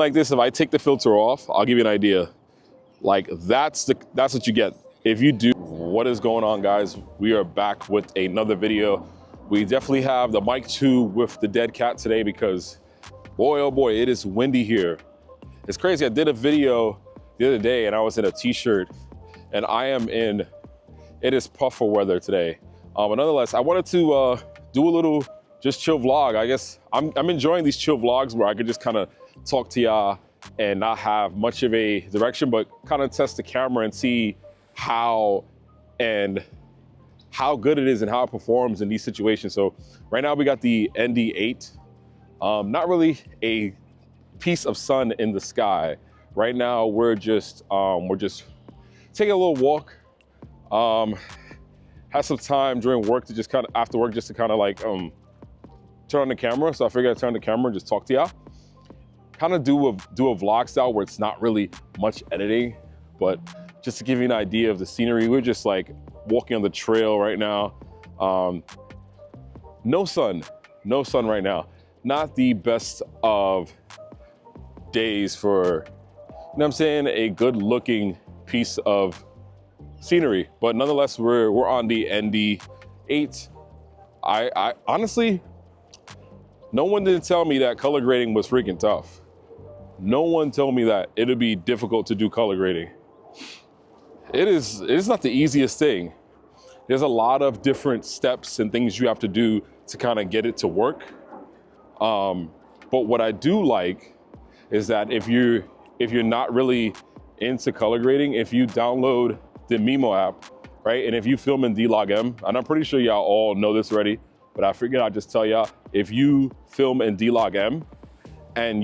Like this, if I take the filter off, I'll give you an idea. Like that's what you get. If you do, what is going on, guys? We are back with another video. We definitely have the mic 2 with the dead cat today because boy, oh boy, it is windy here. It's crazy. I did a video the other day and I was in a t-shirt and it is puffer weather today. But nonetheless, I wanted to do a little just chill vlog. I guess I'm enjoying these chill vlogs where I could just kind of talk to y'all and not have much of a direction, but kind of test the camera and see how good it is and how it performs in these situations. So right now we got the ND8, not really a piece of sun in the sky. Right now we're just taking a little walk. Had some time during work to just kind of after work just to kind of like turn on the camera. So I figured I'd turn on the camera and just talk to y'all. Kind of do a vlog style where it's not really much editing, but just to give you an idea of the scenery. We're just like walking on the trail right now. No sun right now. Not the best of days for, you know what I'm saying, a good looking piece of scenery, but nonetheless, we're on the ND8. I honestly, no one didn't tell me that color grading was freaking tough. No one told me that it'd be difficult to do color grading. It's not the easiest thing. There's a lot of different steps and things you have to do to kind of get it to work. But what I do like is that if you're not really into color grading, if you download the Mimo app, right? And if you film in D-Log-M, and I'm pretty sure y'all all know this already, but I figured I'd just tell y'all, if you film in D-Log-M and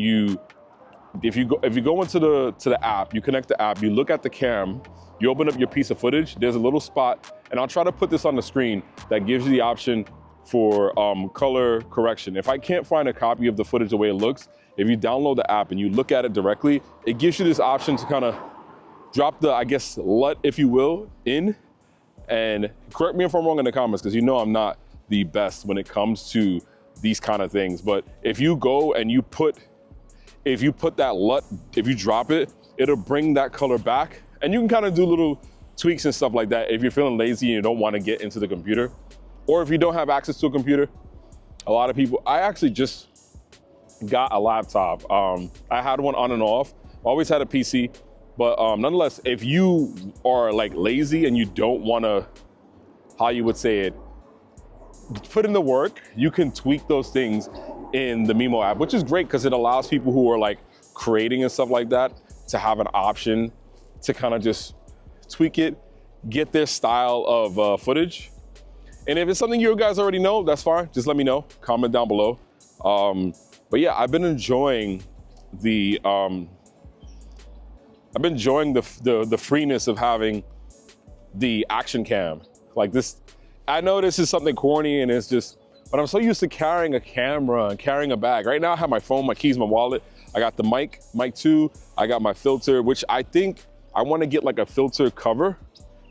if you go into the app, you connect the app, you look at the cam, you open up your piece of footage, there's a little spot, and I'll try to put this on the screen that gives you the option for color correction. If I can't find a copy of the footage the way it looks, if you download the app and you look at it directly, it gives you this option to kind of drop the, I guess, LUT, if you will, in. And correct me if I'm wrong in the comments, because you know I'm not the best when it comes to these kind of things. But if you go and you put that LUT, if you drop it, it'll bring that color back. And you can kind of do little tweaks and stuff like that if you're feeling lazy and you don't want to get into the computer. Or if you don't have access to a computer. A lot of people, I actually just got a laptop. I had one on and off, always had a PC. But nonetheless, if you are like lazy and you don't want to, how you would say it, put in the work, you can tweak those things in the Mimo app, which is great because it allows people who are like creating and stuff like that to have an option to kind of just tweak it, get their style of footage. And if it's something you guys already know, that's fine. Just let me know, comment down below. But yeah, I've been enjoying the freeness of having the action cam like this. I know this is something corny and it's just, but I'm so used to carrying a camera and carrying a bag. Right now I have my phone, my keys, my wallet. I got the mic 2, I got my filter, which I think I want to get like a filter cover.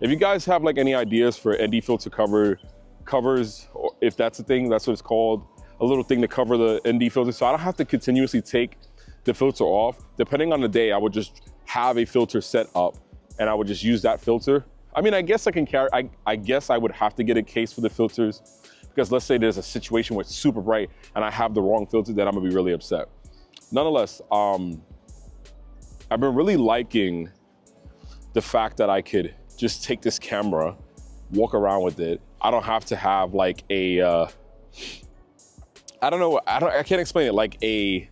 If you guys have like any ideas for ND filter covers, or if that's a thing, that's what it's called, a little thing to cover the ND filter. So I don't have to continuously take the filter off. Depending on the day, I would just have a filter set up and I would just use that filter. I mean, I guess I can carry, I guess I would have to get a case for the filters because let's say there's a situation where it's super bright and I have the wrong filter, then I'm gonna be really upset. Nonetheless, I've been really liking the fact that I could just take this camera, walk around with it. I don't have to have like a, I can't explain it, like a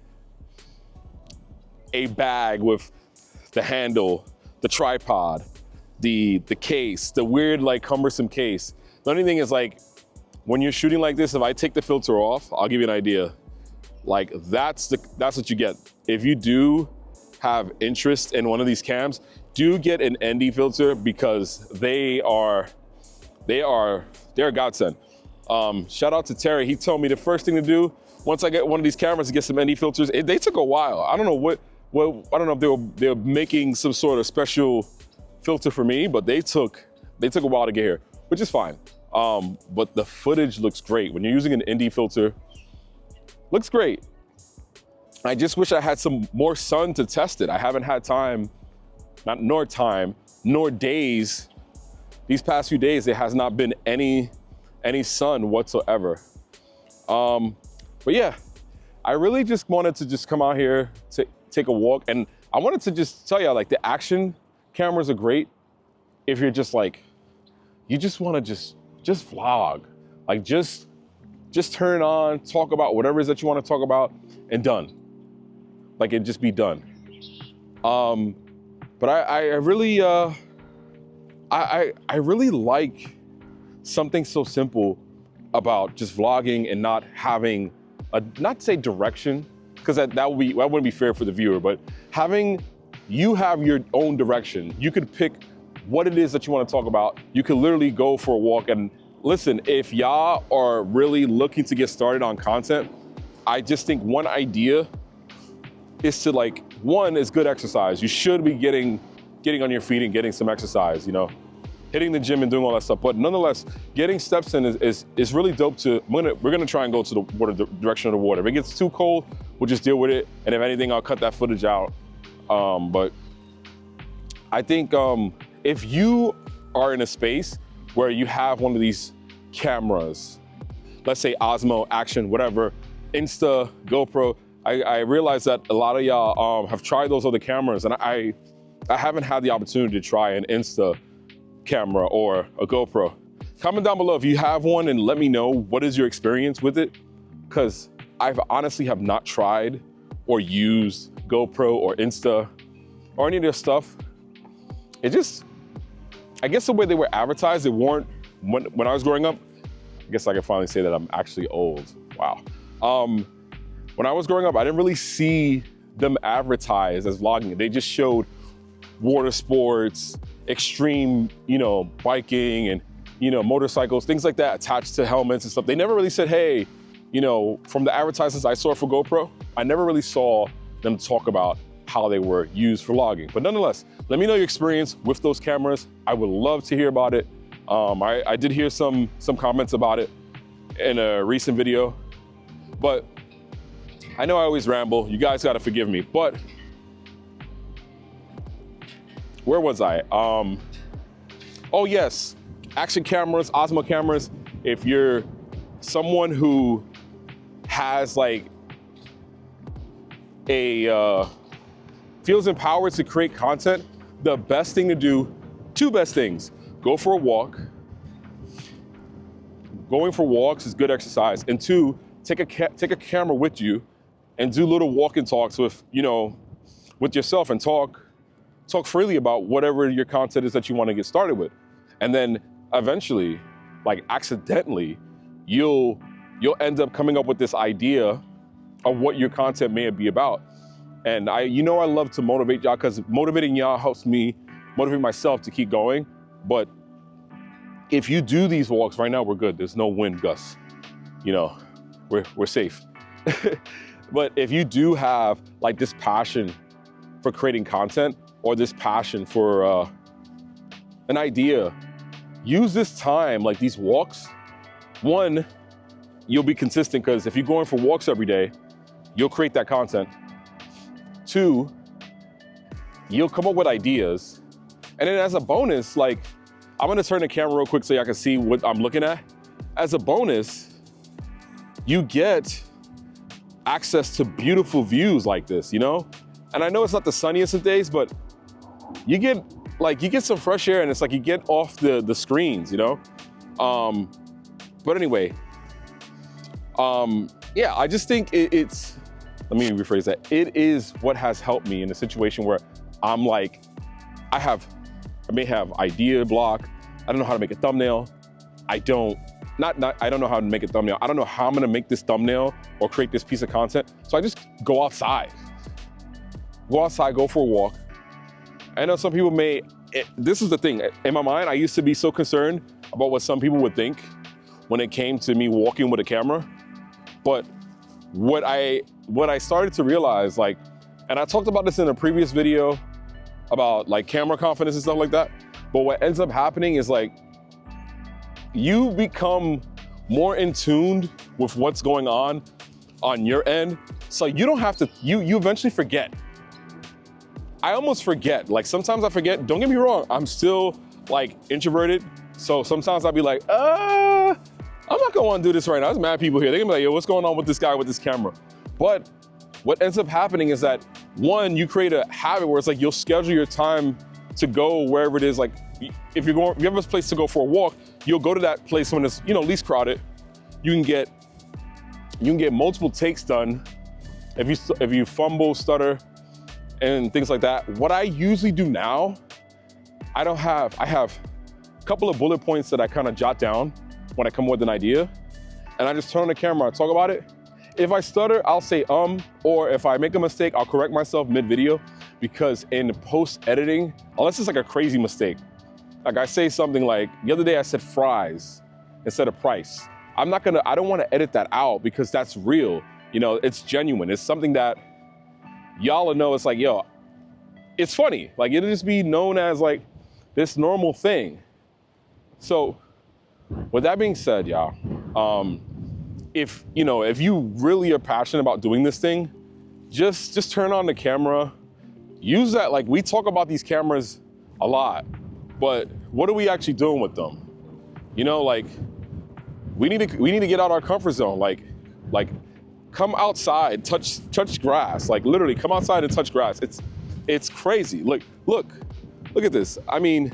bag with the handle, the tripod, the case, the weird like cumbersome case. The only thing is like, when you're shooting like this, if I take the filter off, I'll give you an idea. Like that's what you get. If you do have interest in one of these cams, do get an ND filter because they are a godsend. Shout out to Terry. He told me the first thing to do once I get one of these cameras to get some ND filters. They took a while. I don't know I don't know if they were making some sort of special filter for me, but they took a while to get here, which is fine. But the footage looks great. When you're using an ND filter, looks great. I just wish I had some more sun to test it. I haven't had time, nor days. These past few days, there has not been any sun whatsoever. But yeah, I really just wanted to just come out here to take a walk. And I wanted to just tell you, like, the Action cameras are great if you're just like, you just want to just vlog. Like, just turn it on, talk about whatever it is that you want to talk about, and done. Like, it just be done. But I really like something so simple about just vlogging and not having not to say direction, because that wouldn't be fair for the viewer, but you have your own direction. You could pick what it is that you want to talk about. You could literally go for a walk. And listen, if y'all are really looking to get started on content, I just think one idea is to, like, one is good exercise. You should be getting on your feet and getting some exercise, you know, hitting the gym and doing all that stuff. But nonetheless, getting steps in is really dope. We're gonna try and go to the direction of the water. If it gets too cold, we'll just deal with it. And if anything, I'll cut that footage out. But I think if you are in a space where you have one of these cameras, let's say Osmo, Action, whatever, Insta, GoPro, I realize that a lot of y'all have tried those other cameras, and I haven't had the opportunity to try an Insta camera or a GoPro. Comment down below if you have one and let me know what is your experience with it, because I honestly have not tried or used GoPro or Insta or any of this stuff. It just, I guess the way they were advertised, they weren't, when I was growing up, I guess I can finally say that I'm actually old. Wow. When I was growing up, I didn't really see them advertised as vlogging. They just showed water sports, extreme, you know, biking and, you know, motorcycles, things like that attached to helmets and stuff. They never really said, hey, you know, from the advertisements I saw for GoPro, I never really saw them talk about how they were used for vlogging. But nonetheless, let me know your experience with those cameras. I would love to hear about it. I did hear some comments about it in a recent video, but I know I always ramble. You guys gotta forgive me, but where was I? Oh yes, Action cameras, Osmo cameras. If you're someone who has like feels empowered to create content, the best thing to do, two best things: go for a walk. Going for walks is good exercise, and two, take a camera with you and do little walk and talks with, you know, with yourself, and talk freely about whatever your content is that you want to get started with. And then eventually, like accidentally, you'll end up coming up with this idea of what your content may be about. And I love to motivate y'all, because motivating y'all helps me motivate myself to keep going. But if you do these walks right now, we're good. There's no wind gusts, you know, we're safe. But if you do have like this passion for creating content, or this passion for an idea, use this time, like these walks. One, you'll be consistent, because if you're going for walks every day, you'll create that content. Two, you'll come up with ideas. And then as a bonus, like, I'm gonna turn the camera real quick so y'all can see what I'm looking at. As a bonus, you get access to beautiful views like this, you know? And I know it's not the sunniest of days, but you get some fresh air, and it's like you get off the screens, you know? But anyway, yeah, I just think it's, let me rephrase that. It is what has helped me in a situation where I'm like, I may have idea block. I don't know how to make a thumbnail. I don't know how to make a thumbnail. I don't know how I'm gonna make this thumbnail or create this piece of content. So I just go outside. Go outside, go for a walk. I know some people this is the thing. In my mind, I used to be so concerned about what some people would think when it came to me walking with a camera. But what I started to realize, like, and I talked about this in a previous video about like camera confidence and stuff like that. But what ends up happening is like, you become more in tune with what's going on on your end. So you don't have to, you eventually forget. I almost forget. Like sometimes I forget, don't get me wrong, I'm still like introverted. So sometimes I'll be like, I'm not gonna wanna do this right now. There's mad people here. They're gonna be like, yo, what's going on with this guy with this camera? But what ends up happening is that, one, you create a habit where it's like you'll schedule your time to go wherever it is. Like if you have a place to go for a walk, you'll go to that place when it's, you know, least crowded. You can get multiple takes done. If you fumble, stutter, and things like that. What I usually do now, I have a couple of bullet points that I kind of jot down when I come with an idea, and I just turn on the camera and talk about it. If I stutter, I'll say or if I make a mistake, I'll correct myself mid-video, because in post-editing, unless it's like a crazy mistake, like I say something like, the other day I said fries instead of price. I don't wanna edit that out because that's real. You know, it's genuine. It's something that y'all will know. It's like, yo, it's funny. Like it'll just be known as like this normal thing. So with that being said, y'all, if you really are passionate about doing this thing, just turn on the camera, use that. Like we talk about these cameras a lot, but what are we actually doing with them? You know, like we need to get out our comfort zone. Like come outside, touch grass. Like literally come outside and touch grass. It's crazy. Look at this. I mean,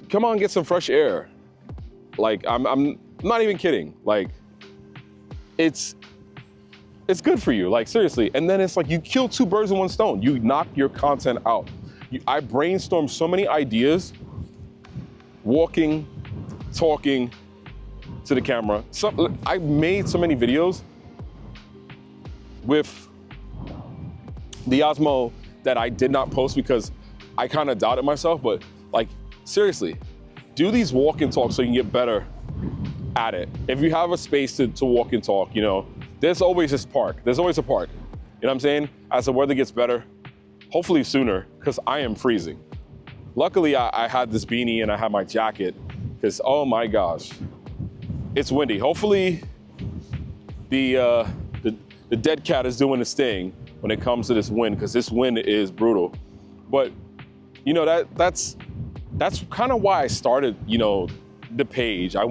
come on, get some fresh air. Like I'm not even kidding. Like it's good for you, like seriously. And then it's like you kill two birds with one stone. You knock your content out. I brainstorm so many ideas, walking, talking to the camera. I made so many videos with the Osmo that I did not post because I kind of doubted myself, but like seriously, do these walk and talk so you can get better at it. If you have a space to walk and talk, you know, there's always this park. There's always a park. You know what I'm saying? As the weather gets better, hopefully sooner, because I am freezing. Luckily, I had this beanie and I had my jacket, because oh my gosh, it's windy. Hopefully, the dead cat is doing its thing when it comes to this wind, because this wind is brutal. But you know, that's kind of why I started, you know, the page. I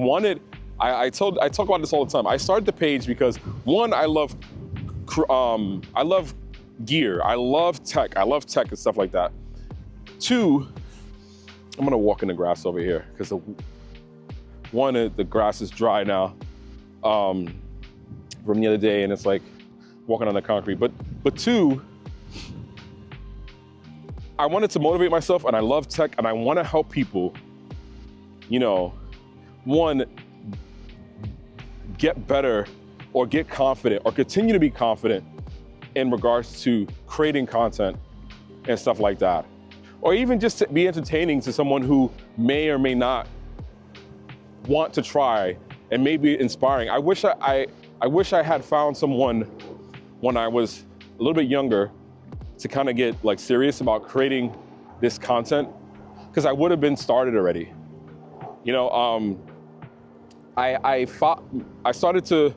talk about this all the time. I started the page because one, I love gear. I love tech and stuff like that. Two, I'm gonna walk in the grass over here because the grass is dry now from the other day, and it's like walking on the concrete. But two, I wanted to motivate myself, and I love tech, and I want to help people, you know, one, get better or get confident or continue to be confident in regards to creating content and stuff like that. Or even just to be entertaining to someone who may or may not want to try and maybe inspiring. I wish I had found someone when I was a little bit younger to kind of get like serious about creating this content, because I would have been started already. You know, I started to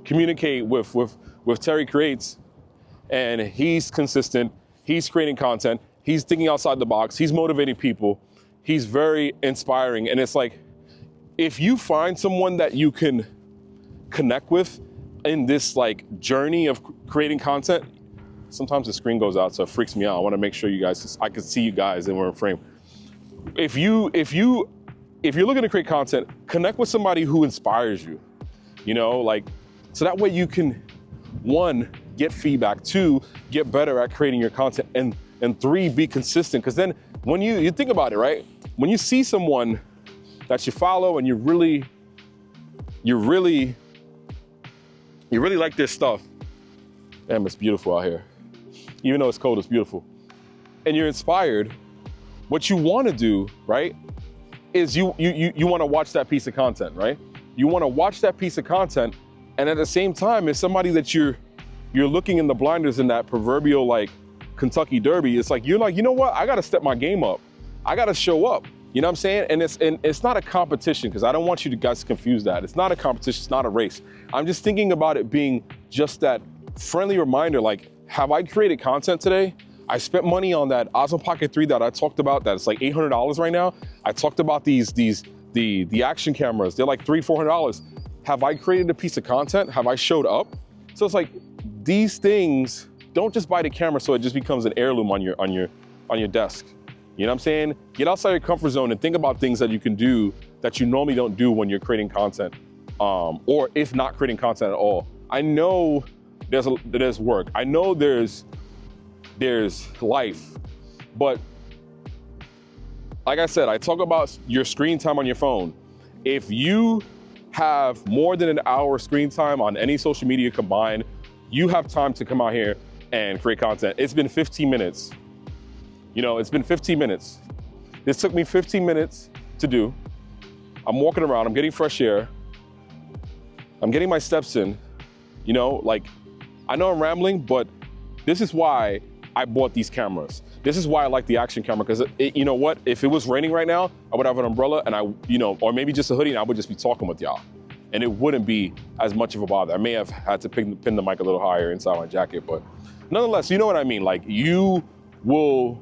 communicate with Terry Creates, and he's consistent. He's creating content. He's thinking outside the box. He's motivating people. He's very inspiring. And it's like, if you find someone that you can connect with in this like journey of creating content, sometimes the screen goes out, so it freaks me out. I want to make sure I can see you guys and we're in frame. If you're looking to create content, connect with somebody who inspires you, you know, like, so that way you can, one, get feedback, two, get better at creating your content, and three, be consistent. Because then when you think about it, right? When you see someone that you follow and you really like their stuff, damn, it's beautiful out here. Even though it's cold, it's beautiful. And you're inspired, what you want to do, right, is you want to watch that piece of content, right? You want to watch that piece of content, and at the same time, it's somebody that you're looking in the blinders in that proverbial like Kentucky Derby. It's like, you're like, you know what? I got to step my game up. I got to show up. You know what I'm saying? And it's not a competition, because I don't want you to guys confuse that. It's not a competition, it's not a race. I'm just thinking about it being just that friendly reminder, like, have I created content today? I spent money on that Osmo Pocket 3 that I talked about, that's like $800 right now. I talked about the Action cameras, they're like $300-400. Have I created a piece of content? Have I showed up? So it's like, these things, don't just buy the camera so it just becomes an heirloom on your desk. You know what I'm saying? Get outside your comfort zone and think about things that you can do that you normally don't do when you're creating content, or if not creating content at all. I know there's work. I know there's life, but like I said, I talk about your screen time on your phone. If you have more than an hour screen time on any social media combined, you have time to come out here and create content. It's been 15 minutes. You know, it's been 15 minutes. This took me 15 minutes to do. I'm walking around, I'm getting fresh air. I'm getting my steps in. You know, like, I know I'm rambling, but this is why I bought these cameras. This is why I like the Action camera, because you know what? If it was raining right now, I would have an umbrella and or maybe just a hoodie, and I would just be talking with y'all. And it wouldn't be as much of a bother. I may have had to pin the mic a little higher inside my jacket, but nonetheless, you know what I mean? Like, you will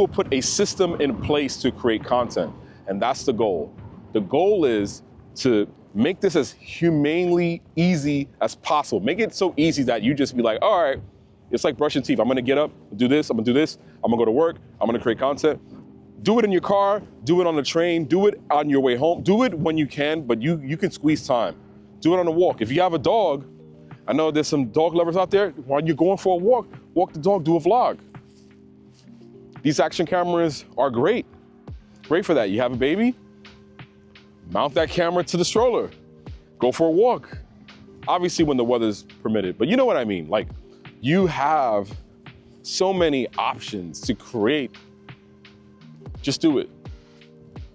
put a system in place to create content, and that's the goal. The goal is to make this as humanely easy as possible. Make it so easy that you just be like, all right, it's like brushing teeth. I'm gonna get up, do this, I'm gonna do this, I'm gonna go to work, I'm gonna create content. Do it in your car, do it on the train, do it on your way home, do it when you can, but you can squeeze time. Do it on a walk. If you have a dog, I know there's some dog lovers out there, while you're going for a walk the dog, do a vlog. These Action cameras are great for that. You have a baby, mount that camera to the stroller, go for a walk. Obviously when the weather's permitted, but you know what I mean? Like, you have so many options to create. Just do it.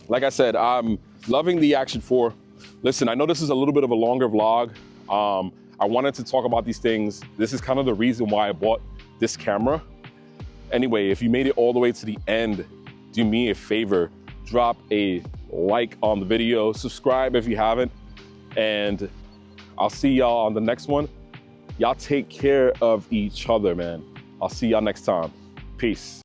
Like I said, I'm loving the Action 4. Listen, I know this is a little bit of a longer vlog. I wanted to talk about these things. This is kind of the reason why I bought this camera. Anyway, if you made it all the way to the end, do me a favor, drop a like on the video, subscribe if you haven't, and I'll see y'all on the next one. Y'all take care of each other, man. I'll see y'all next time. Peace.